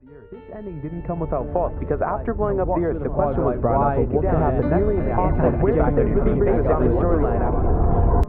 This ending didn't come without fault, because after blowing up the Earth, the question was brought up of what could happen next, and where did the really big storyline after.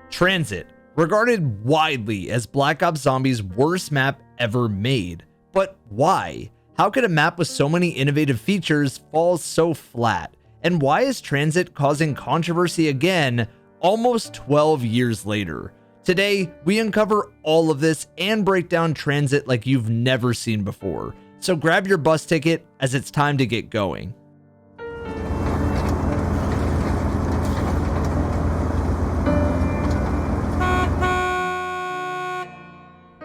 Transit, regarded widely as Black Ops Zombies' worst map ever made. But why? How could a map with so many innovative features fall so flat? And why is Transit causing controversy again almost 12 years later? Today, we uncover all of this and break down Transit like you've never seen before. So grab your bus ticket, as it's time to get going.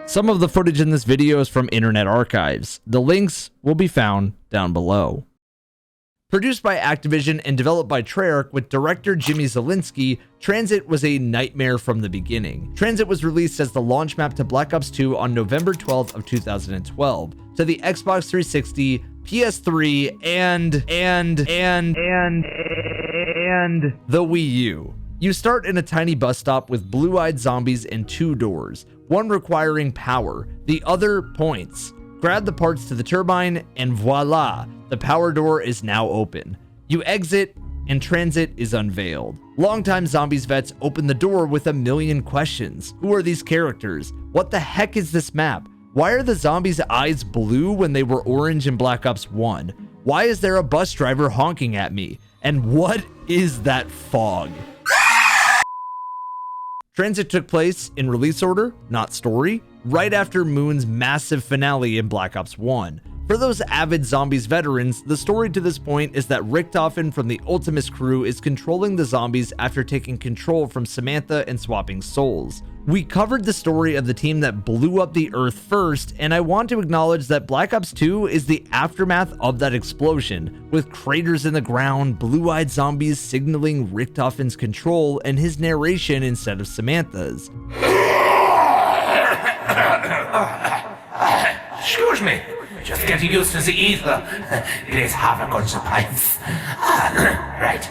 Some of the footage in this video is from Internet Archives. The links will be found down below. Produced by Activision and developed by Treyarch with director Jimmy Zielinski, Transit was a nightmare from the beginning. Transit was released as the launch map to Black Ops 2 on November 12th of 2012 to the Xbox 360, PS3, and the Wii U. You start in a tiny bus stop with blue-eyed zombies and 2 doors, one requiring power, the other points. Grab the parts to the turbine, and voila, the power door is now open. You exit, and Transit is unveiled. Longtime Zombies vets open the door with a million questions. Who are these characters? What the heck is this map? Why are the zombies' eyes blue when they were orange in Black Ops 1? Why is there a bus driver honking at me? And what is that fog? Transit took place in release order, not story, right after Moon's massive finale in Black Ops 1. For those avid Zombies veterans, the story to this point is that Richtofen from the Ultimus crew is controlling the zombies after taking control from Samantha and swapping souls. We covered the story of the team that blew up the Earth first, and I want to acknowledge that Black Ops 2 is the aftermath of that explosion, with craters in the ground, blue-eyed zombies signaling Richtofen's control and his narration instead of Samantha's. Excuse me, just getting used to the ether. It is half a consequence. Right.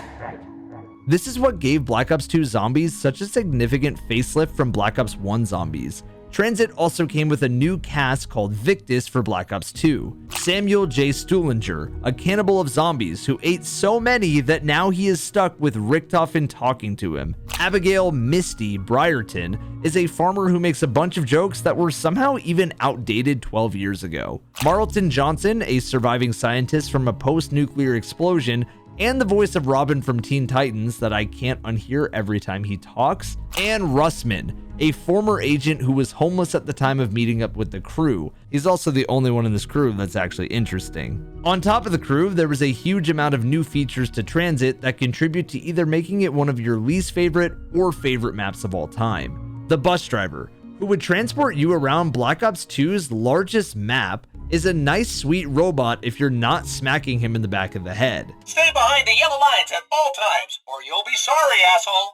This is what gave Black Ops 2 Zombies such a significant facelift from Black Ops 1 Zombies. Transit also came with a new cast called Victus for Black Ops 2. Samuel J. Stuhlinger, a cannibal of zombies who ate so many that now he is stuck with Richtofen talking to him. Abigail Misty Brierton is a farmer who makes a bunch of jokes that were somehow even outdated 12 years ago. Marlton Johnson, a surviving scientist from a post-nuclear explosion, and the voice of Robin from Teen Titans that I can't unhear every time he talks, and Russman, a former agent who was homeless at the time of meeting up with the crew. He's also the only one in this crew that's actually interesting. On top of the crew, there was a huge amount of new features to Transit that contribute to either making it one of your least favorite or favorite maps of all time. The bus driver, who would transport you around Black Ops 2's largest map, is a nice sweet robot if you're not smacking him in the back of the head. Stay behind the yellow lines at all times, or you'll be sorry, asshole.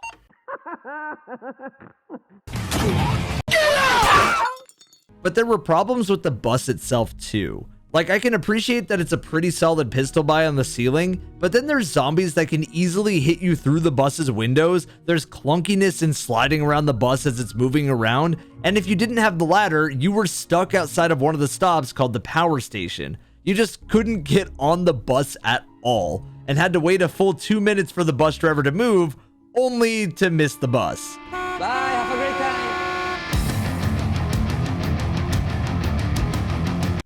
But there were problems with the bus itself too. Like, I can appreciate that it's a pretty solid pistol buy on the ceiling, but then there's zombies that can easily hit you through the bus's windows, there's clunkiness in sliding around the bus as it's moving around, and if you didn't have the ladder, you were stuck outside of one of the stops called the power station. You just couldn't get on the bus at all, and had to wait a full 2 minutes for the bus driver to move, only to miss the bus. Bye, have a great time.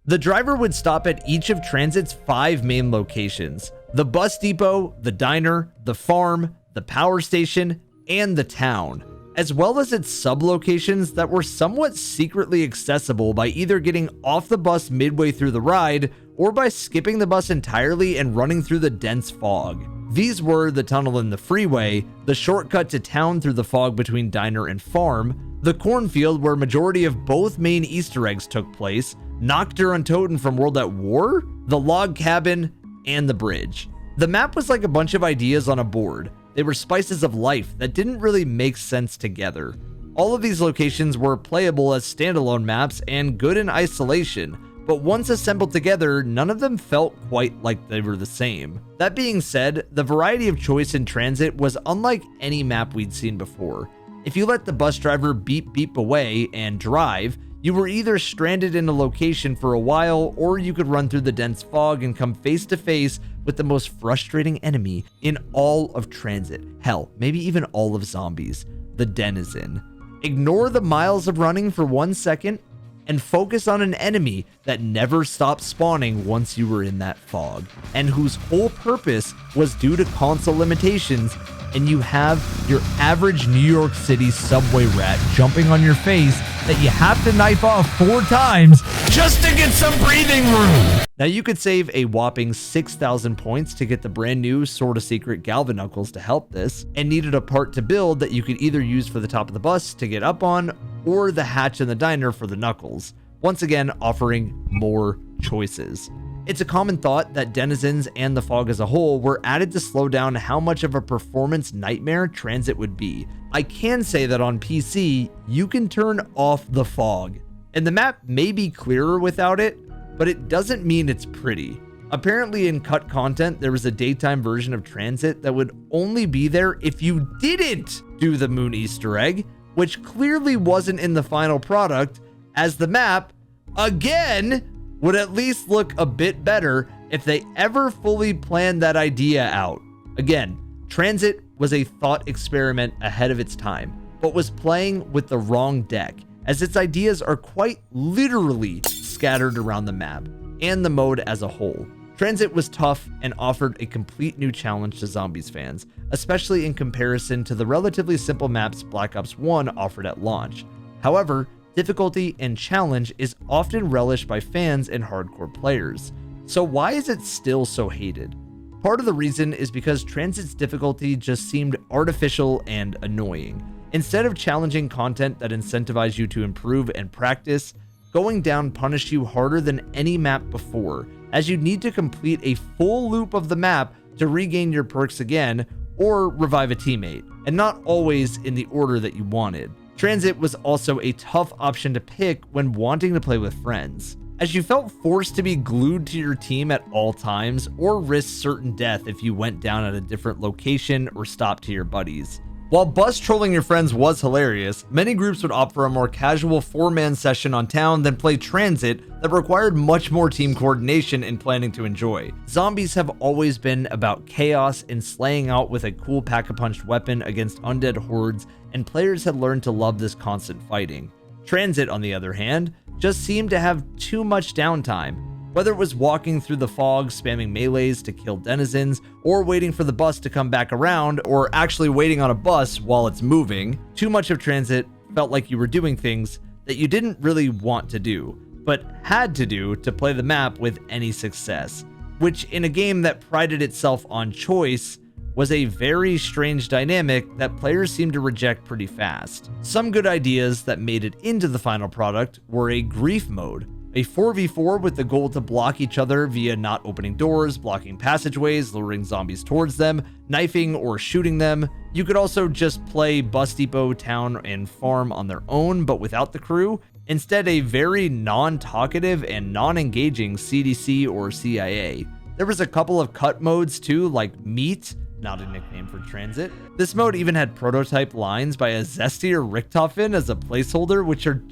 The driver would stop at each of Transit's 5 main locations: the bus depot, the diner, the farm, the power station, and the town, as well as its sub-locations that were somewhat secretly accessible by either getting off the bus midway through the ride or by skipping the bus entirely and running through the dense fog. These were the tunnel in the freeway, the shortcut to town through the fog between diner and farm, the cornfield where majority of both main Easter eggs took place, Noctur and Toten from World at War, the log cabin, and the bridge. The map was like a bunch of ideas on a board. They were spices of life that didn't really make sense together. All of these locations were playable as standalone maps and good in isolation, but once assembled together, none of them felt quite like they were the same. That being said, the variety of choice in Transit was unlike any map we'd seen before. If you let the bus driver beep away and drive, You were either stranded in a location for a while, or you could run through the dense fog and come face to face with the most frustrating enemy in all of Transit. Hell, maybe even all of zombies, the Denizen. Ignore the miles of running for 1 second and focus on an enemy that never stopped spawning once you were in that fog, and whose whole purpose was due to console limitations, and you have your average New York City subway rat jumping on your face that you have to knife off 4 times just to get some breathing room. Now you could save a whopping 6,000 points to get the brand new Sorta Secret Galvanuckles to help this, and needed a part to build that you could either use for the top of the bus to get up on, or the hatch in the diner for the knuckles, once again offering more choices. It's a common thought that Denizens and the fog as a whole were added to slow down how much of a performance nightmare Transit would be. I can say that on PC, you can turn off the fog, and the map may be clearer without it, but it doesn't mean it's pretty. Apparently in cut content, there was a daytime version of Transit that would only be there if you didn't do the moon Easter egg, which clearly wasn't in the final product, as the map, again, would at least look a bit better if they ever fully planned that idea out. Again, Transit was a thought experiment ahead of its time, but was playing with the wrong deck, as its ideas are quite literally scattered around the map and the mode as a whole. Transit was tough and offered a complete new challenge to Zombies fans, especially in comparison to the relatively simple maps Black Ops 1 offered at launch. However, difficulty and challenge is often relished by fans and hardcore players. So why is it still so hated? Part of the reason is because Transit's difficulty just seemed artificial and annoying. Instead of challenging content that incentivized you to improve and practice, going down punished you harder than any map before, as you need to complete a full loop of the map to regain your perks again or revive a teammate, and not always in the order that you wanted. Transit was also a tough option to pick when wanting to play with friends, as you felt forced to be glued to your team at all times or risk certain death if you went down at a different location or stopped to your buddies. While bus trolling your friends was hilarious, many groups would opt for a more casual 4-man session on town than play Transit that required much more team coordination and planning to enjoy. Zombies have always been about chaos and slaying out with a cool pack-a-punch weapon against undead hordes, and players had learned to love this constant fighting. Transit, on the other hand, just seemed to have too much downtime. Whether it was walking through the fog, spamming melees to kill denizens, or waiting for the bus to come back around, or actually waiting on a bus while it's moving, too much of Transit felt like you were doing things that you didn't really want to do, but had to do to play the map with any success, which in a game that prided itself on choice was a very strange dynamic that players seemed to reject pretty fast. Some good ideas that made it into the final product were a grief mode, a 4v4 with the goal to block each other via not opening doors, blocking passageways, luring zombies towards them, knifing or shooting them. You could also just play bus depot, town, and farm on their own, but without the crew. Instead, a very non-talkative and non-engaging CDC or CIA. There was a couple of cut modes too, like Meat, not a nickname for Transit. This mode even had prototype lines by a Zesty or Richtofen as a placeholder, which are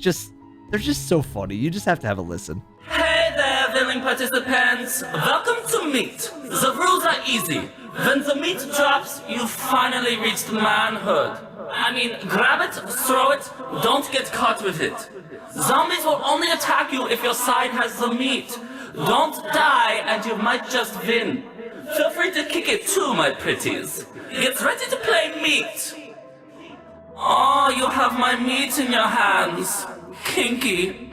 they're just so funny. You just have to have a listen. Hey there, willing participants. Welcome to Meat. The rules are easy. When the meat drops, you finally reached manhood. I mean, grab it, throw it, don't get caught with it. Zombies will only attack you if your side has the meat. Don't die and you might just win. Feel free to kick it too, my pretties. Get ready to play Meat. Oh, you have my meat in your hands. Kinky.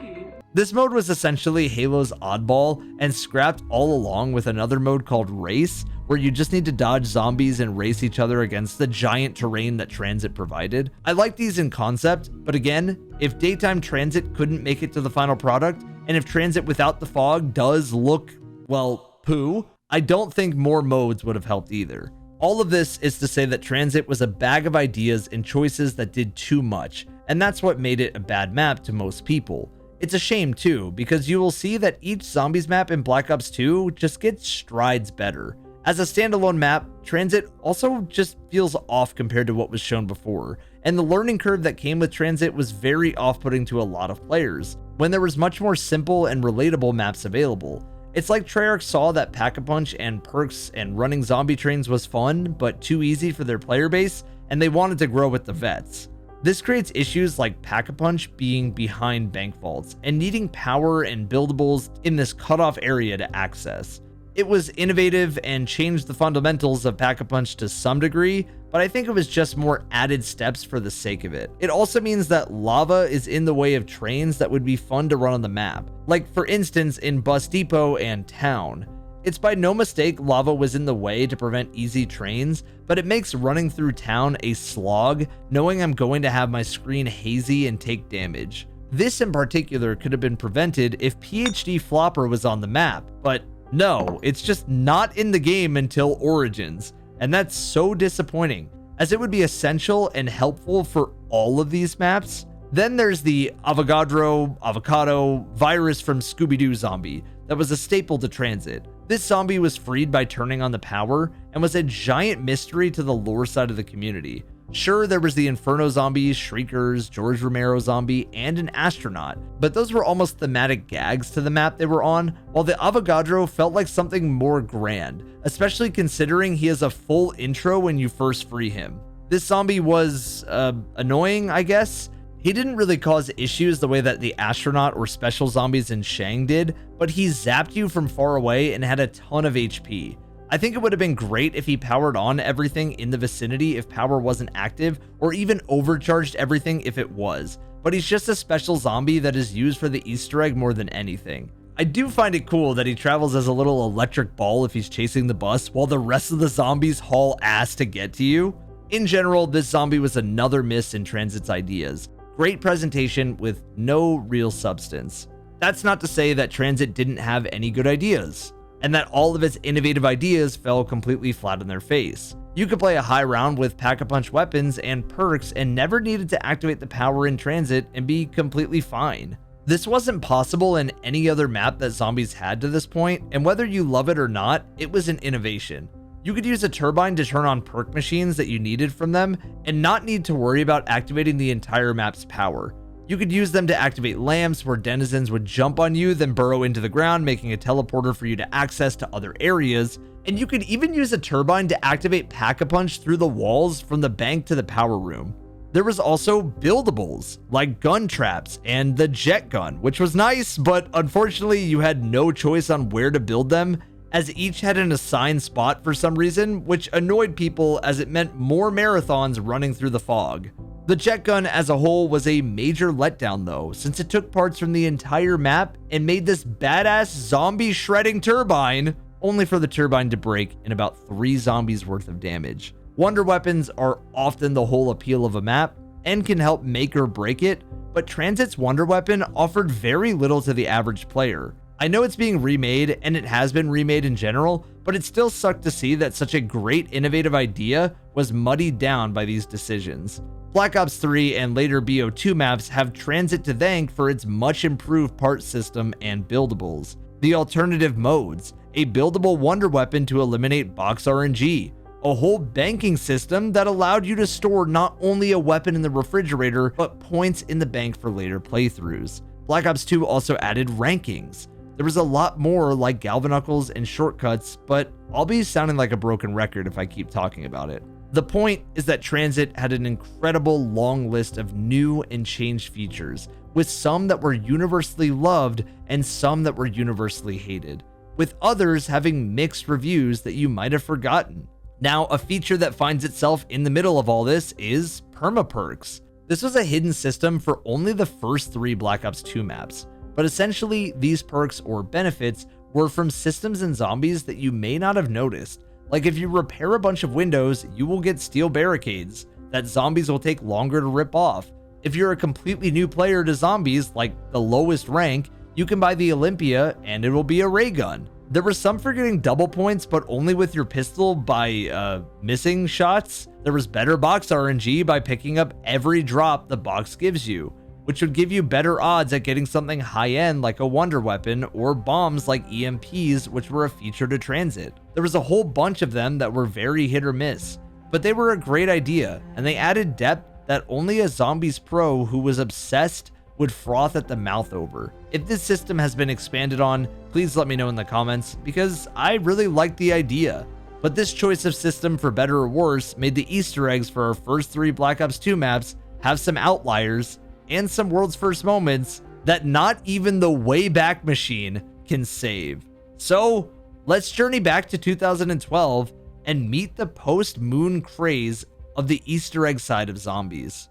This mode was essentially Halo's oddball and scrapped all along with another mode called Race, where you just need to dodge zombies and race each other against the giant terrain that Transit provided. I like these in concept, but again, if daytime Transit couldn't make it to the final product, and if Transit without the fog does look, well, poo, I don't think more modes would have helped either. All of this is to say that Transit was a bag of ideas and choices that did too much, and that's what made it a bad map to most people. It's a shame too, because you will see that each zombies map in Black Ops 2 just gets strides better. As a standalone map, Transit also just feels off compared to what was shown before, and the learning curve that came with Transit was very off-putting to a lot of players, when there was much more simple and relatable maps available. It's like Treyarch saw that Pack-a-Punch and perks and running zombie trains was fun, but too easy for their player base, and they wanted to grow with the vets. This creates issues like Pack-a-Punch being behind bank vaults and needing power and buildables in this cutoff area to access. It was innovative and changed the fundamentals of Pack-a-Punch to some degree, but I think it was just more added steps for the sake of it. It also means that lava is in the way of trains that would be fun to run on the map, like for instance in Bus Depot and Town. It's by no mistake lava was in the way to prevent easy trains, but it makes running through Town a slog, knowing I'm going to have my screen hazy and take damage. This in particular could have been prevented if PhD Flopper was on the map, but no, it's just not in the game until Origins, and that's so disappointing, as it would be essential and helpful for all of these maps. Then there's the avocado virus from Scooby-Doo zombie that was a staple to Transit. This zombie was freed by turning on the power and was a giant mystery to the lore side of the community. Sure, there was the Inferno zombies, Shriekers, George Romero zombie, and an astronaut, but those were almost thematic gags to the map they were on, while the Avogadro felt like something more grand, especially considering he has a full intro when you first free him. This zombie was, annoying, I guess. He didn't really cause issues the way that the astronaut or special zombies in Shang did, but he zapped you from far away and had a ton of HP. I think it would have been great if he powered on everything in the vicinity if power wasn't active, or even overcharged everything if it was, but he's just a special zombie that is used for the Easter egg more than anything. I do find it cool that he travels as a little electric ball if he's chasing the bus, while the rest of the zombies haul ass to get to you. In general, this zombie was another miss in Transit's ideas. Great presentation with no real substance. That's not to say that Transit didn't have any good ideas, and that all of its innovative ideas fell completely flat on their face. You could play a high round with Pack-a-Punch weapons and perks and never needed to activate the power in Transit and be completely fine. This wasn't possible in any other map that zombies had to this point, and whether you love it or not, it was an innovation. You could use a turbine to turn on perk machines that you needed from them and not need to worry about activating the entire map's power. You could use them to activate lamps where denizens would jump on you, then burrow into the ground, making a teleporter for you to access to other areas. And you could even use a turbine to activate Pack-a-Punch through the walls from the bank to the power room. There was also buildables, like gun traps and the jet gun, which was nice, but unfortunately you had no choice on where to build them, as each had an assigned spot for some reason, which annoyed people as it meant more marathons running through the fog. The jet gun as a whole was a major letdown though, since it took parts from the entire map and made this badass zombie shredding turbine, only for the turbine to break in about 3 zombies worth of damage. Wonder weapons are often the whole appeal of a map and can help make or break it, but Transit's wonder weapon offered very little to the average player. I know it's being remade, and it has been remade in general, but it still sucked to see that such a great innovative idea was muddied down by these decisions. Black Ops 3 and later BO2 maps have Transit to thank for its much improved part system and buildables. The alternative modes, a buildable wonder weapon to eliminate box RNG, a whole banking system that allowed you to store not only a weapon in the refrigerator, but points in the bank for later playthroughs. Black Ops 2 also added rankings. There was a lot more like Galvanuckles and shortcuts, but I'll be sounding like a broken record if I keep talking about it. The point is that Transit had an incredible long list of new and changed features, with some that were universally loved and some that were universally hated, with others having mixed reviews that you might have forgotten. Now, a feature that finds itself in the middle of all this is perma-perks. This was a hidden system for only the first 3 Black Ops 2 maps, but essentially these perks or benefits were from systems and zombies that you may not have noticed. Like if you repair a bunch of windows, you will get steel barricades that zombies will take longer to rip off. If you're a completely new player to zombies, like the lowest rank, you can buy the Olympia and it will be a ray gun. There was some for getting double points, but only with your pistol by missing shots. There was better box RNG by picking up every drop the box gives you, which would give you better odds at getting something high-end like a wonder weapon, or bombs like EMPs, which were a feature to Transit. There was a whole bunch of them that were very hit or miss, but they were a great idea, and they added depth that only a Zombies pro who was obsessed would froth at the mouth over. If this system has been expanded on, please let me know in the comments, because I really like the idea. But this choice of system, for better or worse, made the Easter eggs for our first 3 Black Ops 2 maps have some outliers and some world's first moments that not even the Wayback Machine can save. So let's journey back to 2012 and meet the post-moon craze of the Easter egg side of zombies.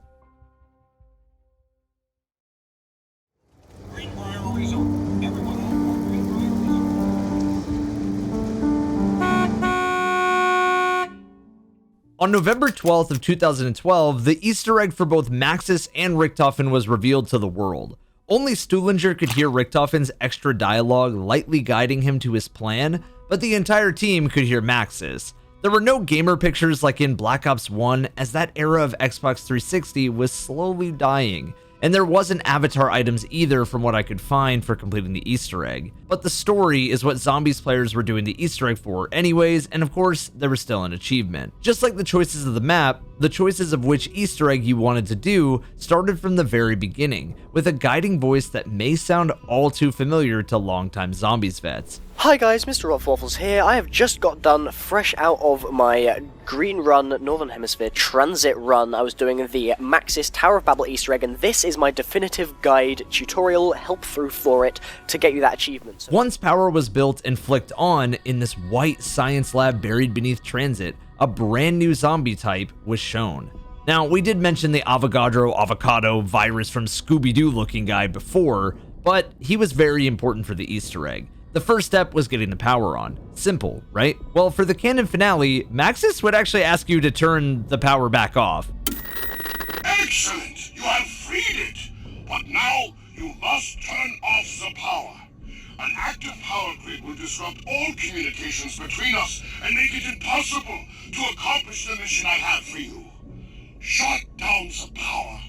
Green priority zone. Everyone on board. Green priority zone. On November 12th of 2012, the Easter egg for both Maxis and Richtofen was revealed to the world. Only Stuhlinger could hear Richtofen's extra dialogue lightly guiding him to his plan, but the entire team could hear Maxis. There were no gamer pictures like in Black Ops 1, as that era of Xbox 360 was slowly dying, and there wasn't avatar items either from what I could find for completing the Easter egg. But the story is what Zombies players were doing the Easter egg for anyways, and of course, there was still an achievement. Just like the choices of the map, the choices of which Easter egg you wanted to do started from the very beginning, with a guiding voice that may sound all too familiar to longtime Zombies vets. Hi guys, Mr. Rolfwaffles here. I have just got done fresh out of my Green Run Northern Hemisphere Transit run. I was doing the Maxis Tower of Babel Easter egg, and this is my definitive guide tutorial help through for it to get you that achievement. Once power was built and flicked on in this white science lab buried beneath Transit, a brand new zombie type was shown. Now, we did mention the avocado virus from Scooby-Doo looking guy before, but he was very important for the Easter egg. The first step was getting the power on. Simple, right? Well, for the canon finale, Maxis would actually ask you to turn the power back off. Excellent! You have freed it! But now, you must turn off the power. An active power grid will disrupt all communications between us and make it impossible to accomplish the mission I have for you. Shut down the power.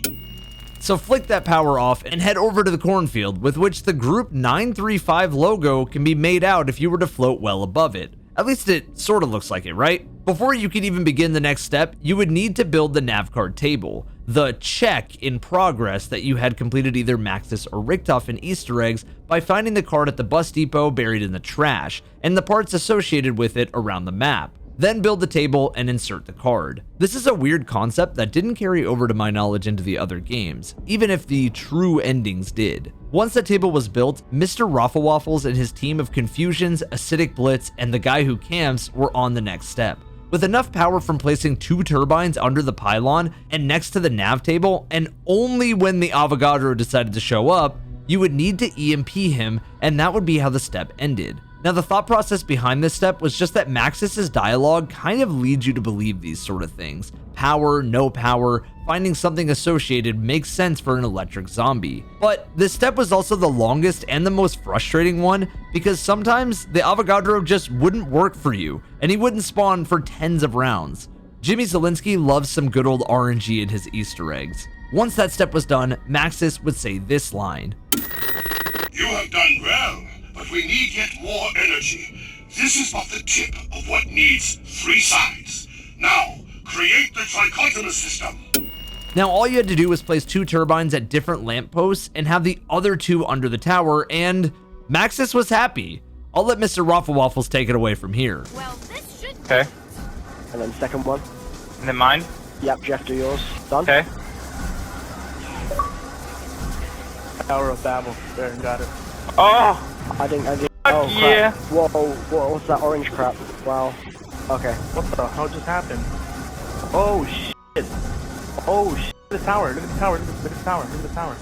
So flick that power off and head over to the cornfield, with which the Group 935 logo can be made out if you were to float well above it. At least it sort of looks like it, right? Before you could even begin the next step, you would need to build the navcard table, the check in progress that you had completed either Maxis or Richtofen Easter eggs by finding the card at the bus depot buried in the trash, and the parts associated with it around the map. Then build the table and insert the card. This is a weird concept that didn't carry over to my knowledge into the other games, even if the true endings did. Once the table was built, Mr. Rolfwaffles and his team of Confusions, Acidic Blitz, and the guy who camps were on the next step. With enough power from placing 2 turbines under the pylon and next to the nav table, and only when the Avogadro decided to show up, you would need to EMP him, and that would be how the step ended. Now, the thought process behind this step was just that Maxis' dialogue kind of leads you to believe these sort of things. Power, no power, finding something associated makes sense for an electric zombie. But this step was also the longest and the most frustrating one, because sometimes the Avogadro just wouldn't work for you, and he wouldn't spawn for tens of rounds. Jimmy Zielinski loves some good old RNG in his Easter eggs. Once that step was done, Maxis would say this line. You have done well, but we need yet more energy. This is but the tip of what needs 3 sides. Now, create the trichotomous system. Now, all you had to do was place 2 turbines at different lampposts and have the other 2 under the tower, and Maxis was happy. I'll let Mr. Rolfwaffles take it away from here. Well, this should Okay. And then second one. And then mine? Yep, Jeff, do yours. Done? Okay. Tower of Babel. There, got it. Oh! I didn't. Fuck yeah! Crap. Whoa, what's that orange crap? Wow. Okay. What the hell just happened? Oh shit! Oh shit! Look at the tower! Look at the tower! Look at the tower! Look at the tower!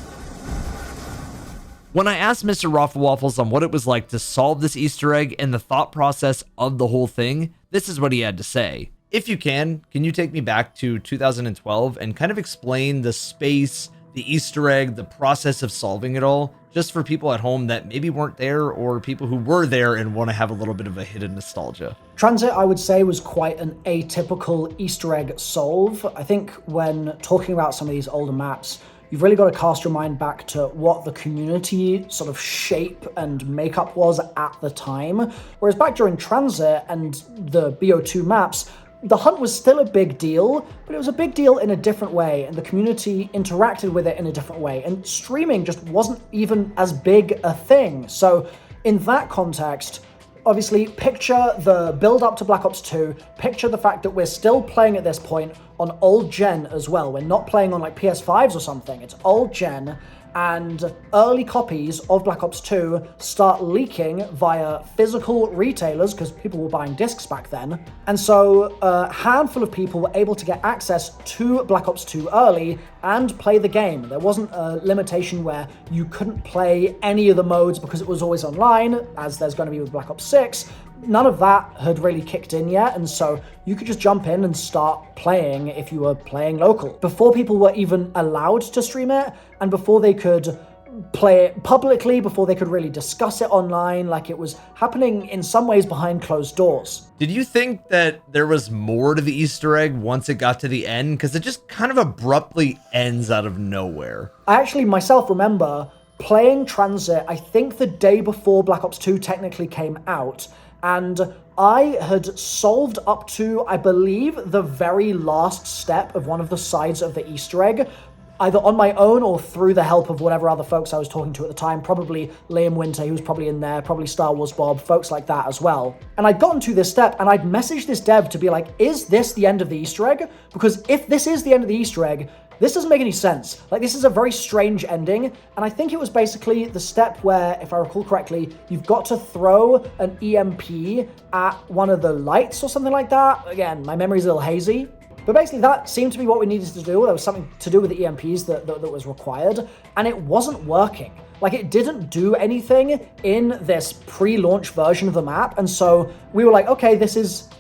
When I asked Mr. Rolfwaffles on what it was like to solve this Easter egg and the thought process of the whole thing, this is what he had to say. If you can you take me back to 2012 and kind of explain the space, the Easter egg, the process of solving it all, just for people at home that maybe weren't there or people who were there and want to have a little bit of a hidden nostalgia? Transit, I would say, was quite an atypical Easter egg solve. I think when talking about some of these older maps, you've really got to cast your mind back to what the community sort of shape and makeup was at the time. Whereas back during Transit and the BO2 maps, the hunt was still a big deal, but it was a big deal in a different way, and the community interacted with it in a different way, and streaming just wasn't even as big a thing. So in that context, obviously, picture the build up to Black Ops 2, picture the fact that we're still playing at this point on old gen as well. We're not playing on like PS5s or something, it's old gen, and early copies of Black Ops 2 start leaking via physical retailers, because people were buying discs back then. And so a handful of people were able to get access to Black Ops 2 early and play the game. There wasn't a limitation where you couldn't play any of the modes because it was always online, as there's going to be with Black Ops 6. None of that had really kicked in yet, and so you could just jump in and start playing if you were playing local. Before people were even allowed to stream it, and before they could play it publicly, before they could really discuss it online, like it was happening in some ways behind closed doors. Did you think that there was more to the Easter egg once it got to the end? Because it just kind of abruptly ends out of nowhere. I actually myself remember playing Transit, I think the day before Black Ops 2 technically came out, and I had solved up to, I believe, the very last step of one of the sides of the Easter egg, either on my own or through the help of whatever other folks I was talking to at the time, probably Liam Winter, he was probably in there, probably Star Wars Bob, folks like that as well. And I'd gotten to this step, and I'd messaged this dev to be like, is this the end of the Easter egg? Because if this is the end of the Easter egg, this doesn't make any sense. Like, this is a very strange ending, and I think it was basically the step where, if I recall correctly, you've got to throw an EMP at one of the lights or something like that. Again, my memory's a little hazy. But basically that seemed to be what we needed to do. There was something to do with the EMPs that was required, and it wasn't working. Like, it didn't do anything in this pre-launch version of the map, and so we were like, okay, this is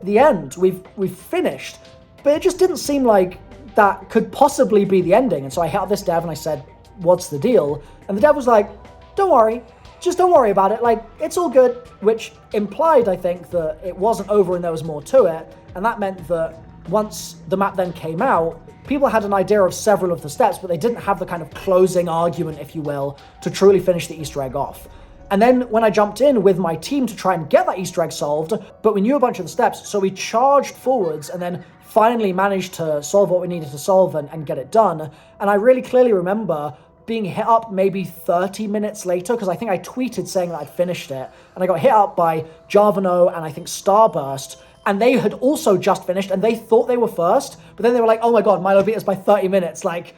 the end. We've finished. But it just didn't seem like that could possibly be the ending. And so I hit up this dev and I said, what's the deal? And the dev was like, don't worry, just don't worry about it. Like, it's all good, which implied, I think, that it wasn't over and there was more to it. And that meant that once the map then came out, people had an idea of several of the steps, but they didn't have the kind of closing argument, if you will, to truly finish the Easter egg off. And then when I jumped in with my team to try and get that Easter egg solved, but we knew a bunch of the steps, so we charged forwards and then finally managed to solve what we needed to solve and get it done. And I really clearly remember being hit up maybe 30 minutes later, because I think I tweeted saying that I'd finished it, and I got hit up by Jarvano and I think Starburst, and they had also just finished, and they thought they were first, but then they were like, oh my god, Milo beat us by 30 minutes. Like,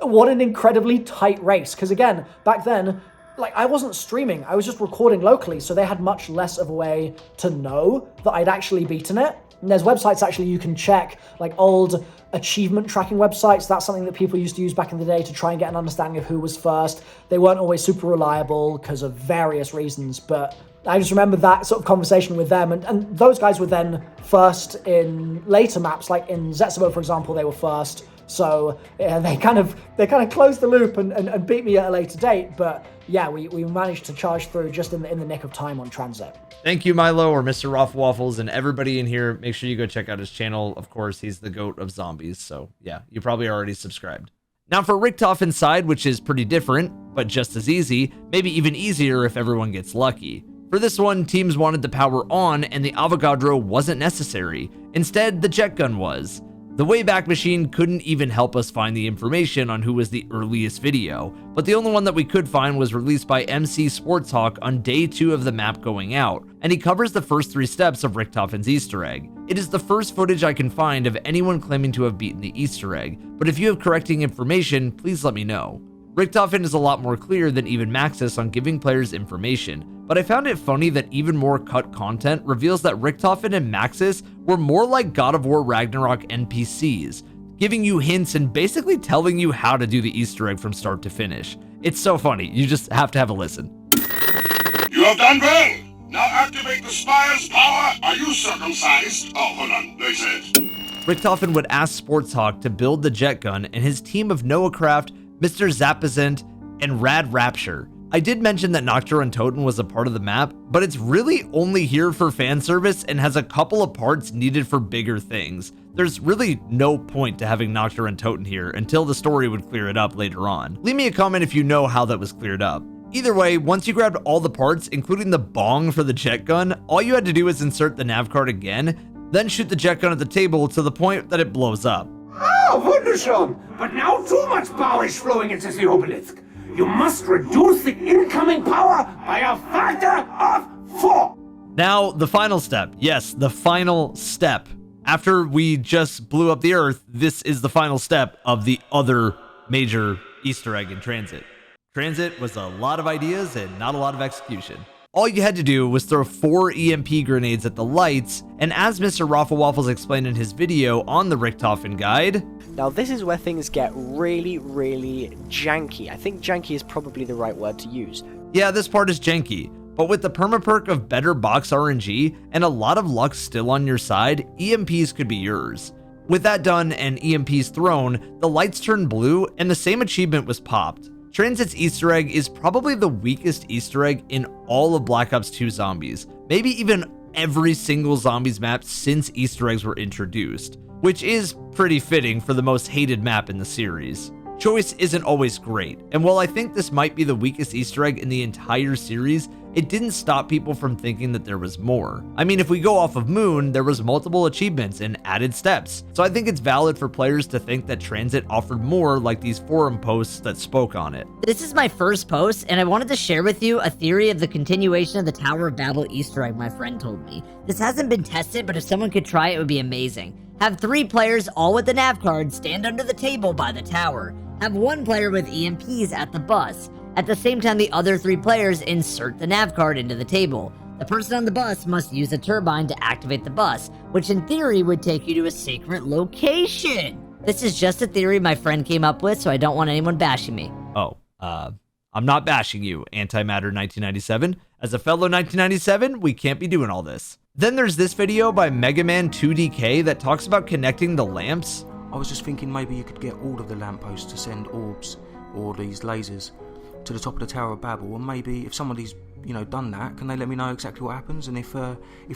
what an incredibly tight race. Because again, back then, like, I wasn't streaming, I was just recording locally, so they had much less of a way to know that I'd actually beaten it. And there's websites actually you can check, like old achievement tracking websites. That's something that people used to use back in the day to try and get an understanding of who was first. They weren't always super reliable because of various reasons, but I just remember that sort of conversation with them, and those guys were then first in later maps, like in ZetSubo, for example, they were first. So yeah, they kind of closed the loop and beat me at a later date. But yeah, we managed to charge through just in the nick of time on Transit. Thank you, Milo, or Mr. Rolfwaffles, and everybody in here. Make sure you go check out his channel. Of course, he's the GOAT of zombies. So yeah, you probably already subscribed. Now for Richtofen inside, which is pretty different, but just as easy, maybe even easier if everyone gets lucky. For this one, teams wanted the power on, and the Avogadro wasn't necessary. Instead, the jet gun was. The Wayback Machine couldn't even help us find the information on who was the earliest video, but the only one that we could find was released by MC Sportshawk on day 2 of the map going out, and he covers the first 3 steps of Richtofen's Easter egg. It is the first footage I can find of anyone claiming to have beaten the Easter egg, but if you have correcting information, please let me know. Richtofen is a lot more clear than even Maxis on giving players information, but I found it funny that even more cut content reveals that Richtofen and Maxis were more like God of War Ragnarok NPCs, giving you hints and basically telling you how to do the Easter egg from start to finish. It's so funny, you just have to have a listen. You have done well! Now activate the Spire's power! Are you circumcised? Oh, hold on, they said. Richtofen would ask Sportshawk to build the jet gun and his team of Noahcraft, Mr. Zapazent, and Rad Rapture. I did mention that Nocturne and Toten was a part of the map, but it's really only here for fan service and has a couple of parts needed for bigger things. There's really no point to having Nocturne and Toten here until the story would clear it up later on. Leave me a comment if you know how that was cleared up. Either way, once you grabbed all the parts, including the bong for the jet gun, all you had to do was insert the nav card again, then shoot the jet gun at the table to the point that it blows up. Oh, wunderschön! But now too much power is flowing into the obelisk. You must reduce the incoming power by a factor of 4. Now, the final step. Yes, the final step. After we just blew up the Earth, this is the final step of the other major Easter egg in Transit. Transit was a lot of ideas and not a lot of execution. All you had to do was throw 4 EMP grenades at the lights, and as Mr. Rolfwaffles explained in his video on the Richthofen guide, now this is where things get really, really janky. I think janky is probably the right word to use. Yeah, this part is janky, but with the permaperk of better box RNG and a lot of luck still on your side, EMPs could be yours. With that done and EMPs thrown, the lights turned blue and the same achievement was popped. Transit's Easter egg is probably the weakest Easter egg in all of Black Ops 2 Zombies, maybe even every single Zombies map since Easter eggs were introduced, which is pretty fitting for the most hated map in the series. Choice isn't always great, and while I think this might be the weakest Easter egg in the entire series, it didn't stop people from thinking that there was more. I mean, if we go off of Moon, there was multiple achievements and added steps, so I think it's valid for players to think that Transit offered more, like these forum posts that spoke on it. This is my first post, and I wanted to share with you a theory of the continuation of the Tower of Babel Easter egg my friend told me. This hasn't been tested, but if someone could try it, it would be amazing. Have 3 players, all with the nav card, stand under the table by the tower. Have 1 player with EMPs at the bus. At the same time, the other 3 players insert the nav card into the table. The person on the bus must use a turbine to activate the bus, which in theory would take you to a secret location. This is just a theory my friend came up with, so I don't want anyone bashing me. I'm not bashing you, Antimatter 1997. As a fellow 1997, we can't be doing all this. Then there's this video by Megaman 2DK that talks about connecting the lamps. I was just thinking maybe you could get all of the lampposts to send orbs or these lasers to the top of the Tower of Babel, and maybe if somebody's done that, can they let me know exactly what happens? And if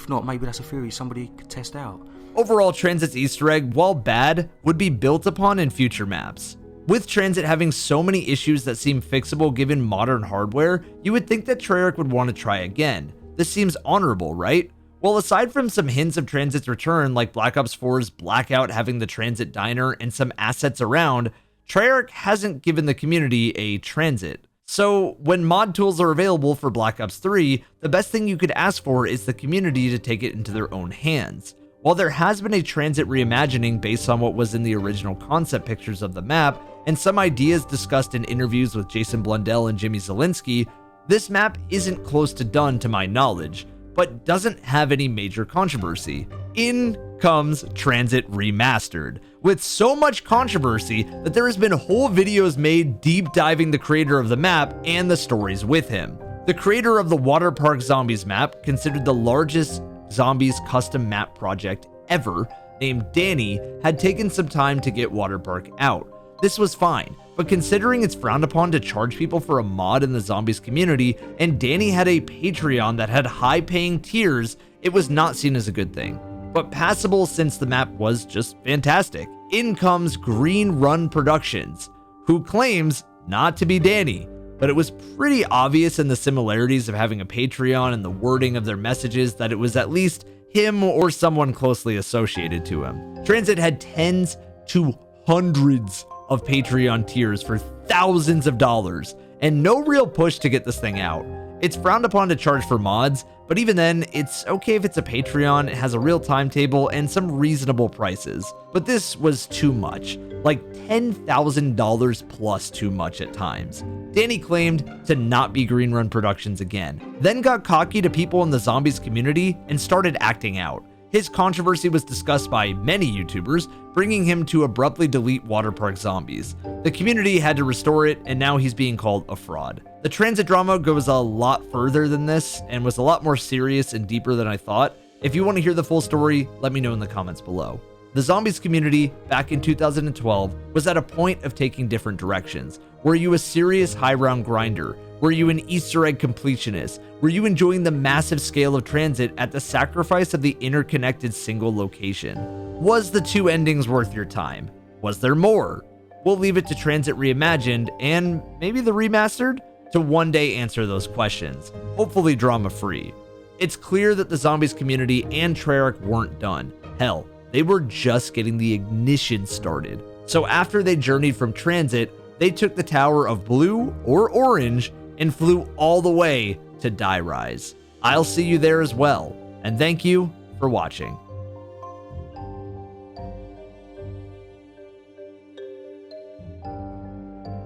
not, maybe that's a theory somebody could test out. Overall, Transit's Easter egg, while bad, would be built upon in future maps. With Transit having so many issues that seem fixable given modern hardware, you would think that Treyarch would want to try again. This seems honorable, right? Well, aside from some hints of Transit's return, like Black Ops 4's Blackout having the Transit Diner and some assets around, Treyarch hasn't given the community a Transit. So when mod tools are available for Black Ops 3, the best thing you could ask for is the community to take it into their own hands. While there has been a Transit reimagining based on what was in the original concept pictures of the map, and some ideas discussed in interviews with Jason Blundell and Jimmy Zielinski, this map isn't close to done to my knowledge, but doesn't have any major controversy. In comes Transit Remastered, with so much controversy that there has been whole videos made deep diving the creator of the map and the stories with him. The creator of the Water Park Zombies map, considered the largest Zombies custom map project ever, named Danny, had taken some time to get Water Park out. This was fine, but considering it's frowned upon to charge people for a mod in the Zombies community, and Danny had a Patreon that had high-paying tiers, it was not seen as a good thing. But passable since the map was just fantastic. In comes Green Run Productions, who claims not to be Danny, but it was pretty obvious in the similarities of having a Patreon and the wording of their messages that it was at least him or someone closely associated to him. Transit had tens to hundreds of Patreon tiers for thousands of dollars, and no real push to get this thing out. It's frowned upon to charge for mods, but even then, it's okay if it's a Patreon, it has a real timetable, and some reasonable prices. But this was too much, like $10,000 plus too much at times. Danny claimed to not be Green Run Productions again, then got cocky to people in the Zombies community and started acting out. His controversy was discussed by many YouTubers, bringing him to abruptly delete Water Park Zombies. The community had to restore it, and now he's being called a fraud. The Transit drama goes a lot further than this, and was a lot more serious and deeper than I thought. If you want to hear the full story, let me know in the comments below. The Zombies community, back in 2012, was at a point of taking different directions. Were you a serious high-round grinder? Were you an Easter egg completionist? Were you enjoying the massive scale of Transit at the sacrifice of the interconnected single location? Was the 2 endings worth your time? Was there more? We'll leave it to Transit Reimagined, and maybe the Remastered, to one day answer those questions, hopefully drama-free. It's clear that the Zombies community and Treyarch weren't done. Hell, they were just getting the ignition started. So after they journeyed from Transit, they took the Tower of Blue or Orange and flew all the way to Die Rise. I'll see you there as well, and thank you for watching.